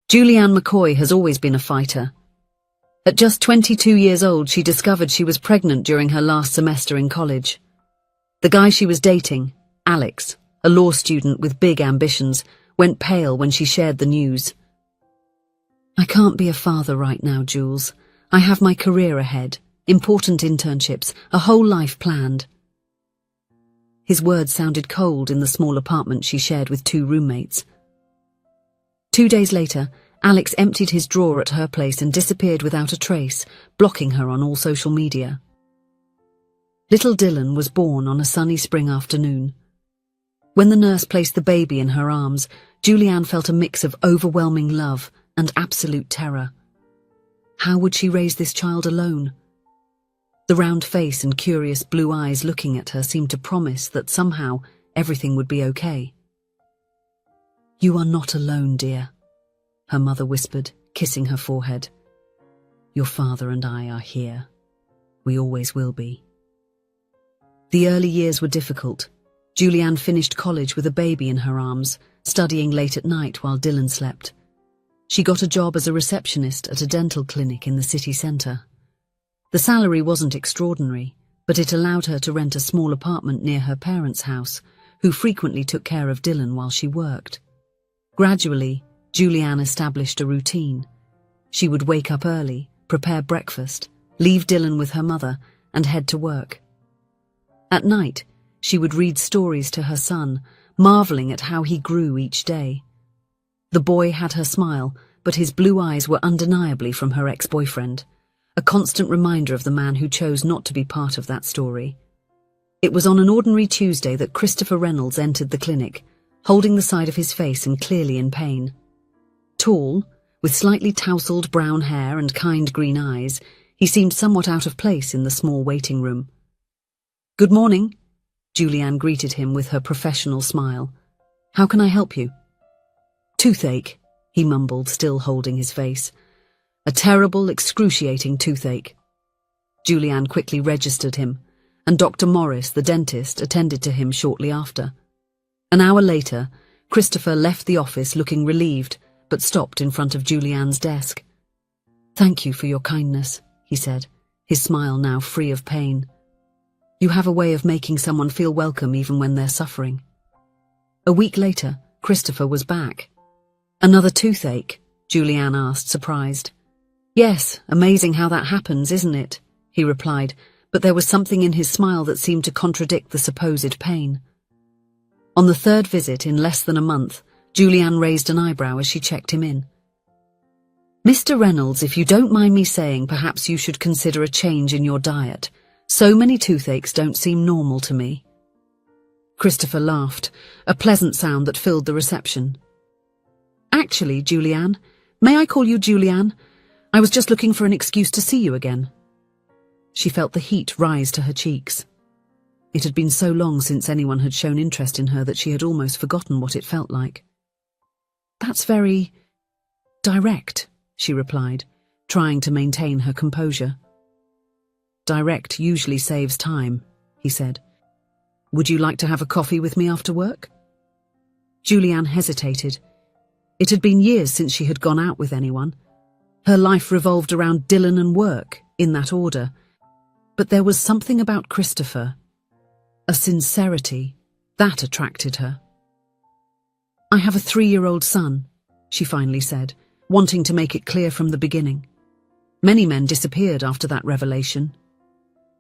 Julianne McCoy has always been a fighter. At just 22 years old, she discovered she was pregnant during her last semester in college. The guy she was dating, Alex, a law student with big ambitions, went pale when she shared the news. "I can't be a father right now, Jules. I have my career ahead, important internships, a whole life planned." His words sounded cold in the small apartment she shared with two roommates. 2 days later, Alex emptied his drawer at her place and disappeared without a trace, blocking her on all social media. Little Dylan was born on a sunny spring afternoon. When the nurse placed the baby in her arms, Julianne felt a mix of overwhelming love and absolute terror. How would she raise this child alone? The round face and curious blue eyes looking at her seemed to promise that somehow everything would be okay. "You are not alone, dear," her mother whispered, kissing her forehead. "Your father and I are here. We always will be." The early years were difficult. Julianne finished college with a baby in her arms, studying late at night while Dylan slept. She got a job as a receptionist at a dental clinic in the city centre. The salary wasn't extraordinary, but it allowed her to rent a small apartment near her parents' house, who frequently took care of Dylan while she worked. Gradually, Julianne established a routine. She would wake up early, prepare breakfast, leave Dylan with her mother, and head to work. At night, she would read stories to her son, marveling at how he grew each day. The boy had her smile, but his blue eyes were undeniably from her ex-boyfriend, a constant reminder of the man who chose not to be part of that story. It was on an ordinary Tuesday that Christopher Reynolds entered the clinic, holding the side of his face and clearly in pain. Tall, with slightly tousled brown hair and kind green eyes, he seemed somewhat out of place in the small waiting room. "Good morning," Julianne greeted him with her professional smile. "How can I help you?" "Toothache," he mumbled, still holding his face. "A terrible, excruciating toothache." Julianne quickly registered him, and Dr. Morris, the dentist, attended to him shortly after. An hour later, Christopher left the office looking relieved, but stopped in front of Julianne's desk. "Thank you for your kindness," he said, his smile now free of pain. "You have a way of making someone feel welcome even when they're suffering." A week later, Christopher was back. "Another toothache?" Julianne asked, surprised. "Yes, amazing how that happens, isn't it?" he replied, but there was something in his smile that seemed to contradict the supposed pain. On the third visit in less than a month, Julianne raised an eyebrow as she checked him in. "Mr. Reynolds, if you don't mind me saying, perhaps you should consider a change in your diet. So many toothaches don't seem normal to me." Christopher laughed, a pleasant sound that filled the reception. "Actually, Julianne, may I call you Julianne? I was just looking for an excuse to see you again." She felt the heat rise to her cheeks. It had been so long since anyone had shown interest in her that she had almost forgotten what it felt like. "That's very direct," she replied, trying to maintain her composure. "Direct usually saves time," he said. "Would you like to have a coffee with me after work?" Julianne hesitated. It had been years since she had gone out with anyone. Her life revolved around Dylan and work, in that order. But there was something about Christopher, a sincerity, that attracted her. "I have a 3-year-old son," she finally said, wanting to make it clear from the beginning. Many men disappeared after that revelation.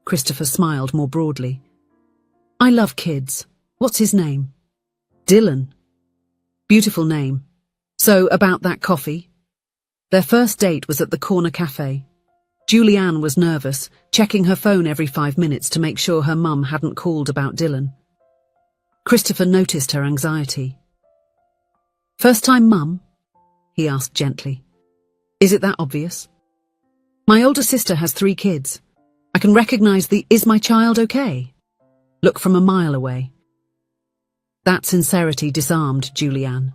Christopher smiled more broadly. "I love kids. What's his name?" "Dylan." "Beautiful name. So, about that coffee?" Their first date was at the corner cafe. Julianne was nervous, checking her phone every 5 minutes to make sure her mum hadn't called about Dylan. Christopher noticed her anxiety. "First time mum?" he asked gently. "Is it that obvious?" "My older sister has 3 kids. I can recognize the 'is my child okay?' look from a mile away." That sincerity disarmed Julianne.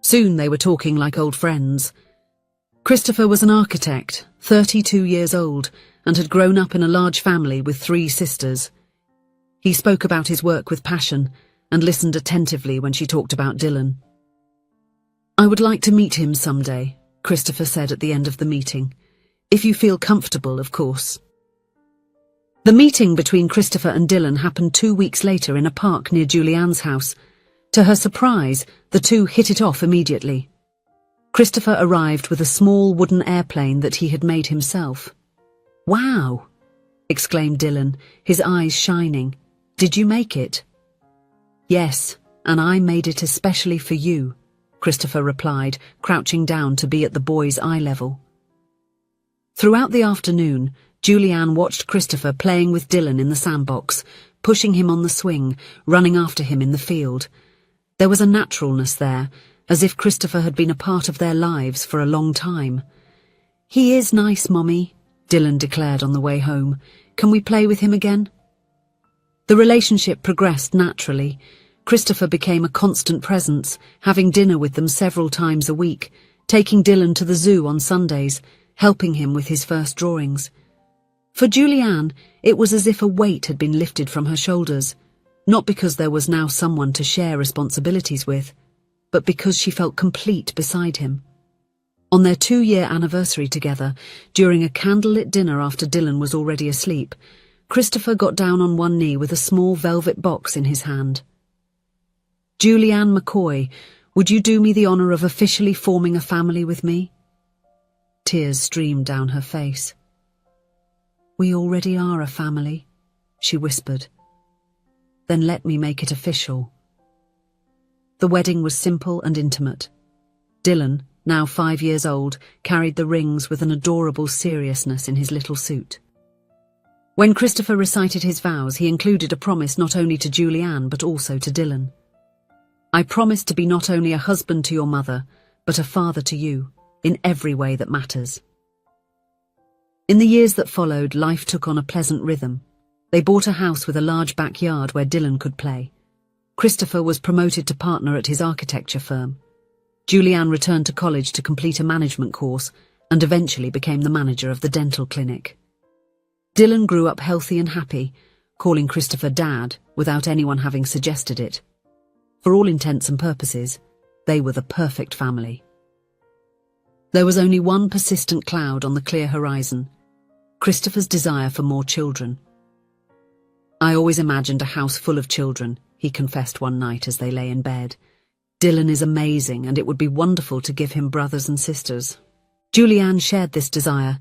Soon they were talking like old friends. Christopher was an architect, 32 years old, and had grown up in a large family with 3 sisters. He spoke about his work with passion and listened attentively when she talked about Dylan. "I would like to meet him someday," Christopher said at the end of the meeting. "If you feel comfortable, of course." The meeting between Christopher and Dylan happened 2 weeks later in a park near Julianne's house. To her surprise, the two hit it off immediately. Christopher arrived with a small wooden airplane that he had made himself. "Wow!" exclaimed Dylan, his eyes shining. "Did you make it?" "Yes, and I made it especially for you," Christopher replied, crouching down to be at the boy's eye level. Throughout the afternoon, Julianne watched Christopher playing with Dylan in the sandbox, pushing him on the swing, running after him in the field. There was a naturalness there, as if Christopher had been a part of their lives for a long time. "He is nice, Mommy," Dylan declared on the way home. "Can we play with him again?" The relationship progressed naturally. Christopher became a constant presence, having dinner with them several times a week, taking Dylan to the zoo on Sundays, helping him with his first drawings. For Julianne, it was as if a weight had been lifted from her shoulders, not because there was now someone to share responsibilities with, but because she felt complete beside him. On their 2-year anniversary together, during a candlelit dinner after Dylan was already asleep, Christopher got down on one knee with a small velvet box in his hand. "Julianne McCoy, would you do me the honor of officially forming a family with me?" Tears streamed down her face. "We already are a family," she whispered. "Then let me make it official." The wedding was simple and intimate. Dylan, now 5 years old, carried the rings with an adorable seriousness in his little suit. When Christopher recited his vows, he included a promise not only to Julianne but also to Dylan. "I promise to be not only a husband to your mother, but a father to you, in every way that matters." In the years that followed, life took on a pleasant rhythm. They bought a house with a large backyard where Dylan could play. Christopher was promoted to partner at his architecture firm. Julianne returned to college to complete a management course and eventually became the manager of the dental clinic. Dylan grew up healthy and happy, calling Christopher Dad without anyone having suggested it. For all intents and purposes, they were the perfect family. There was only one persistent cloud on the clear horizon: Christopher's desire for more children. "I always imagined a house full of children," he confessed one night as they lay in bed. "Dylan is amazing, and it would be wonderful to give him brothers and sisters." Julianne shared this desire.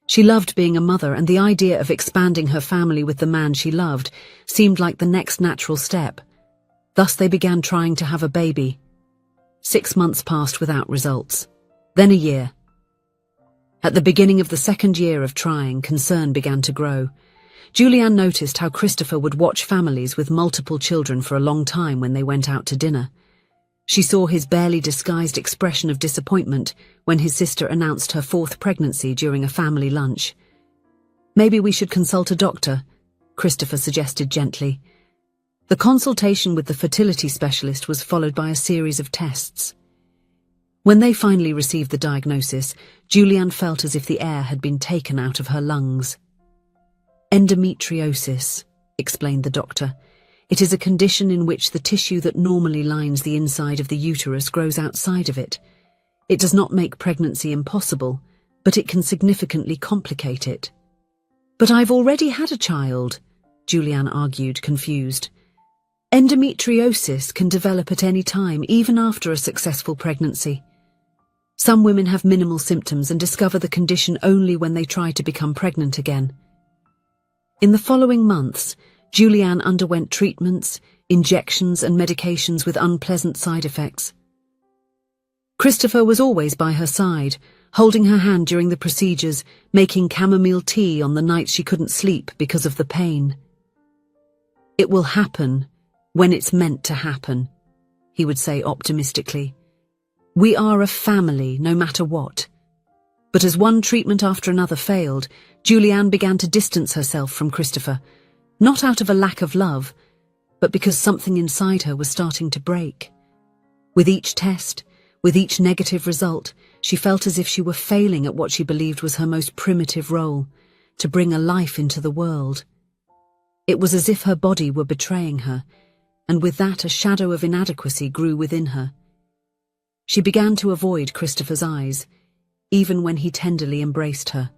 She loved being a mother, and the idea of expanding her family with the man she loved seemed like the next natural step. Thus they began trying to have a baby. 6 months passed without results. Then a year. At the beginning of the 2nd year of trying, concern began to grow. Julianne noticed how Christopher would watch families with multiple children for a long time when they went out to dinner. She saw his barely disguised expression of disappointment when his sister announced her 4th pregnancy during a family lunch. "Maybe we should consult a doctor," Christopher suggested gently. The consultation with the fertility specialist was followed by a series of tests. When they finally received the diagnosis, Julianne felt as if the air had been taken out of her lungs. "Endometriosis," explained the doctor. "It is a condition in which the tissue that normally lines the inside of the uterus grows outside of it. It does not make pregnancy impossible, but it can significantly complicate it." "But I've already had a child," Julianne argued, confused. "Endometriosis can develop at any time, even after a successful pregnancy. Some women have minimal symptoms and discover the condition only when they try to become pregnant again." In the following months, Julianne underwent treatments, injections and medications with unpleasant side effects. Christopher was always by her side, holding her hand during the procedures, making chamomile tea on the nights she couldn't sleep because of the pain. "It will happen when it's meant to happen," he would say optimistically. "We are a family, no matter what." But as one treatment after another failed, Julianne began to distance herself from Christopher, not out of a lack of love, but because something inside her was starting to break. With each test, with each negative result, she felt as if she were failing at what she believed was her most primitive role, to bring a life into the world. It was as if her body were betraying her, and with that a shadow of inadequacy grew within her. She began to avoid Christopher's eyes, even when he tenderly embraced her.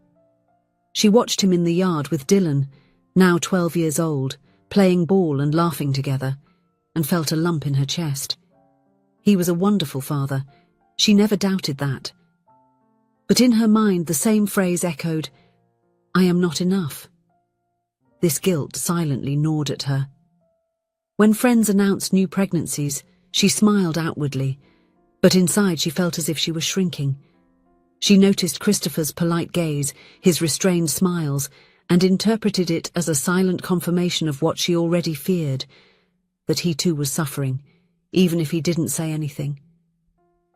She watched him in the yard with Dylan, now 12 years old, playing ball and laughing together, and felt a lump in her chest. He was a wonderful father. She never doubted that. But in her mind, the same phrase echoed, "I am not enough." This guilt silently gnawed at her. When friends announced new pregnancies, she smiled outwardly, but inside she felt as if she was shrinking. She noticed Christopher's polite gaze, his restrained smiles, and interpreted it as a silent confirmation of what she already feared, that he too was suffering, even if he didn't say anything.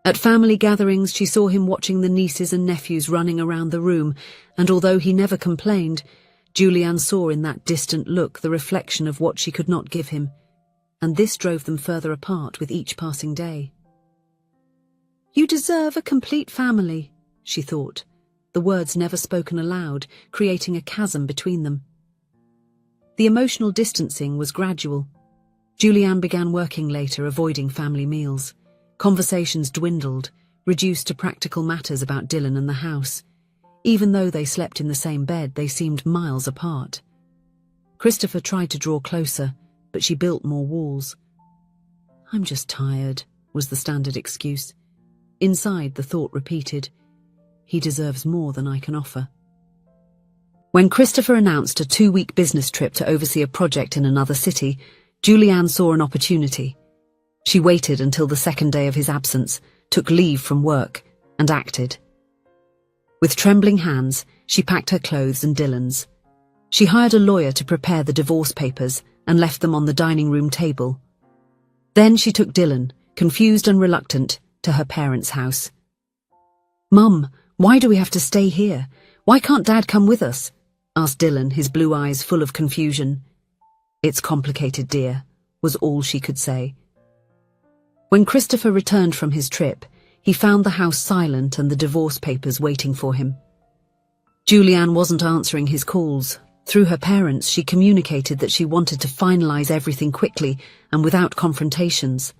At family gatherings, she saw him watching the nieces and nephews running around the room, and although he never complained, Julianne saw in that distant look the reflection of what she could not give him, and this drove them further apart with each passing day. "You deserve a complete family," she thought, the words never spoken aloud, creating a chasm between them. The emotional distancing was gradual. Julianne began working later, avoiding family meals. Conversations dwindled, reduced to practical matters about Dylan and the house. Even though they slept in the same bed, they seemed miles apart. Christopher tried to draw closer, but she built more walls. "I'm just tired," was the standard excuse. Inside, the thought repeated, "He deserves more than I can offer." When Christopher announced a 2-week business trip to oversee a project in another city, Julianne saw an opportunity. She waited until the second day of his absence, took leave from work, and acted. With trembling hands, she packed her clothes and Dylan's. She hired a lawyer to prepare the divorce papers and left them on the dining room table. Then she took Dylan, confused and reluctant, to her parents' house. "Mum, why do we have to stay here? Why can't Dad come with us?" asked Dylan, his blue eyes full of confusion. "It's complicated, dear," was all she could say. When Christopher returned from his trip, he found the house silent and the divorce papers waiting for him. Julianne wasn't answering his calls. Through her parents, she communicated that she wanted to finalize everything quickly and without confrontations.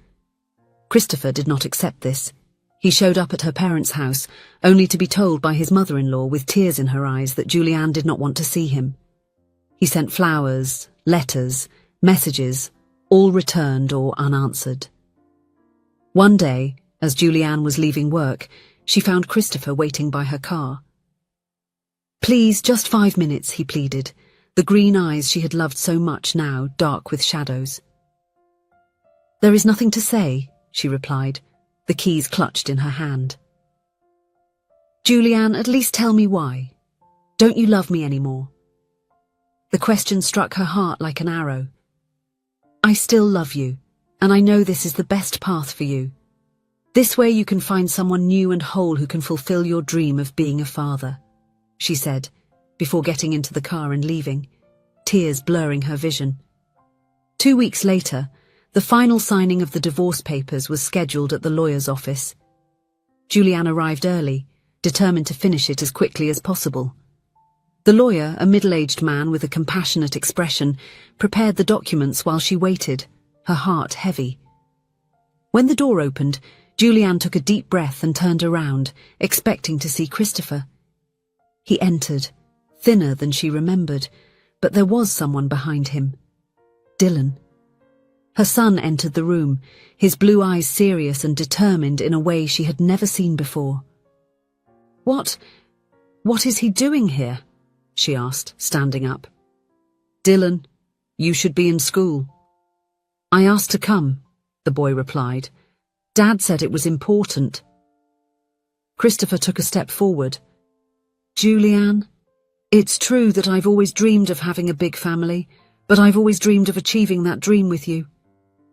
Christopher did not accept this. He showed up at her parents' house, only to be told by his mother-in-law with tears in her eyes that Julianne did not want to see him. He sent flowers, letters, messages, all returned or unanswered. One day, as Julianne was leaving work, she found Christopher waiting by her car. "Please, just 5 minutes," he pleaded, the green eyes she had loved so much now dark with shadows. "There is nothing to say," she replied, the keys clutched in her hand. "Julianne, at least tell me why. Don't you love me anymore?" The question struck her heart like an arrow. "I still love you, and I know this is the best path for you. This way you can find someone new and whole who can fulfill your dream of being a father," she said, before getting into the car and leaving, tears blurring her vision. 2 weeks later, the final signing of the divorce papers was scheduled at the lawyer's office. Julianne arrived early, determined to finish it as quickly as possible. The lawyer, a middle-aged man with a compassionate expression, prepared the documents while she waited, her heart heavy. When the door opened, Julianne took a deep breath and turned around, expecting to see Christopher. He entered, thinner than she remembered, but there was someone behind him. Dylan. Her son entered the room, his blue eyes serious and determined in a way she had never seen before. What is he doing here?" she asked, standing up. "Dylan, you should be in school." "I asked to come," the boy replied. "Dad said it was important." Christopher took a step forward. "Julianne, it's true that I've always dreamed of having a big family, but I've always dreamed of achieving that dream with you.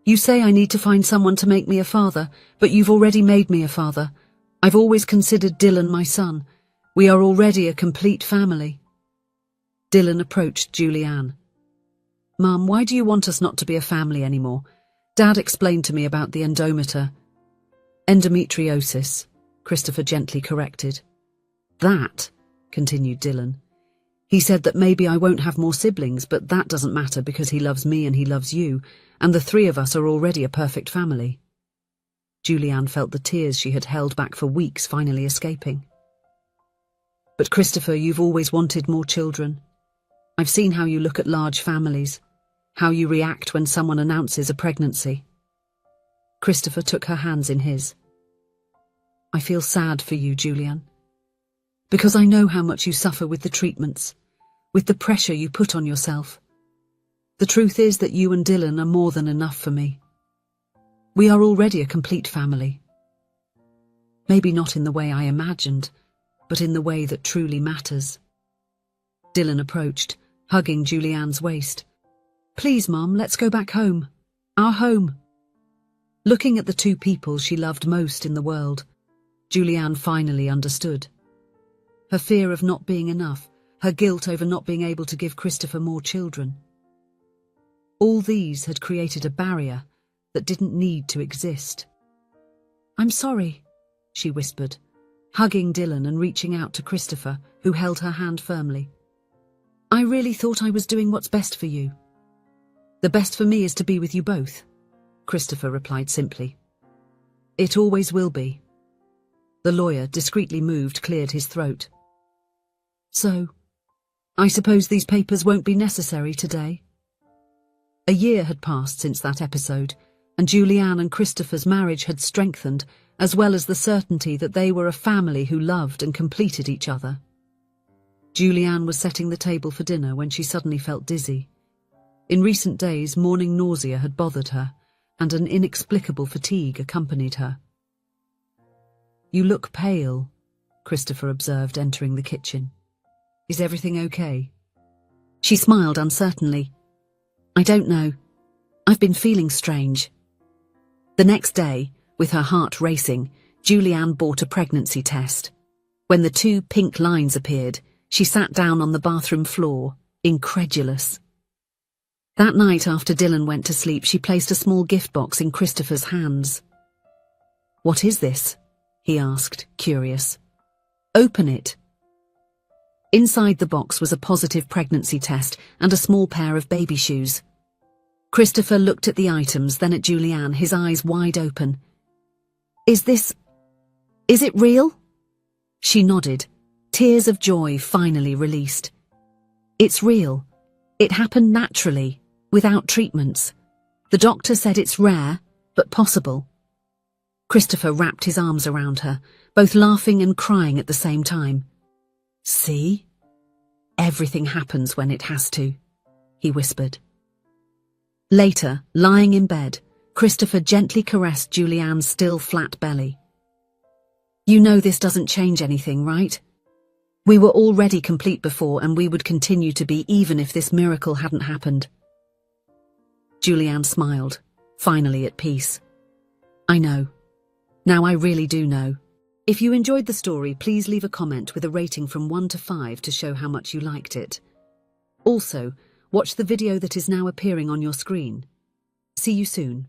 You say I need to find someone to make me a father, but you've already made me a father. I've always considered Dylan my son. We are already a complete family." Dylan approached Julianne. "Mum, why do you want us not to be a family anymore? Dad explained to me about the endometriosis," Christopher gently corrected. "That," continued Dylan. "He said that maybe I won't have more siblings, but that doesn't matter because he loves me and he loves you, and the 3 of us are already a perfect family." Julianne felt the tears she had held back for weeks finally escaping. But Christopher, you've always wanted more children. I've seen how you look at large families, how you react when someone announces a pregnancy. Christopher took her hands in his. I feel sad for you, Julianne, because I know how much you suffer with the treatments, with the pressure you put on yourself. The truth is that you and Dylan are more than enough for me. We are already a complete family. Maybe not in the way I imagined, but in the way that truly matters. Dylan approached, hugging Julianne's waist. Please, Mum, let's go back home. Our home. Looking at the two people she loved most in the world, Julianne finally understood. Her fear of not being enough, her guilt over not being able to give Christopher more children. All these had created a barrier that didn't need to exist. I'm sorry, she whispered, hugging Dylan and reaching out to Christopher, who held her hand firmly. I really thought I was doing what's best for you. The best for me is to be with you both, Christopher replied simply. It always will be. The lawyer, discreetly moved, cleared his throat. So, I suppose these papers won't be necessary today? A year had passed since that episode, and Julianne and Christopher's marriage had strengthened, as well as the certainty that they were a family who loved and completed each other. Julianne was setting the table for dinner when she suddenly felt dizzy. In recent days, morning nausea had bothered her, and an inexplicable fatigue accompanied her. You look pale, Christopher observed, entering the kitchen. Is everything okay? She smiled uncertainly. I don't know. I've been feeling strange. The next day, with her heart racing, Julianne bought a pregnancy test. When the 2 pink lines appeared, she sat down on the bathroom floor, incredulous. That night after Dylan went to sleep, she placed a small gift box in Christopher's hands. What is this? He asked, curious. Open it. Inside the box was a positive pregnancy test and a small pair of baby shoes. Christopher looked at the items, then at Julianne, his eyes wide open. Is it real? She nodded, tears of joy finally released. It's real. It happened naturally, without treatments. The doctor said it's rare, but possible. Christopher wrapped his arms around her, both laughing and crying at the same time. See? Everything happens when it has to, he whispered. Later, lying in bed, Christopher gently caressed Julianne's still flat belly. You know this doesn't change anything, right? We were already complete before, and we would continue to be even if this miracle hadn't happened. Julianne smiled, finally at peace. I know. Now I really do know. If you enjoyed the story, please leave a comment with a rating from 1 to 5 to show how much you liked it. Also, watch the video that is now appearing on your screen. See you soon.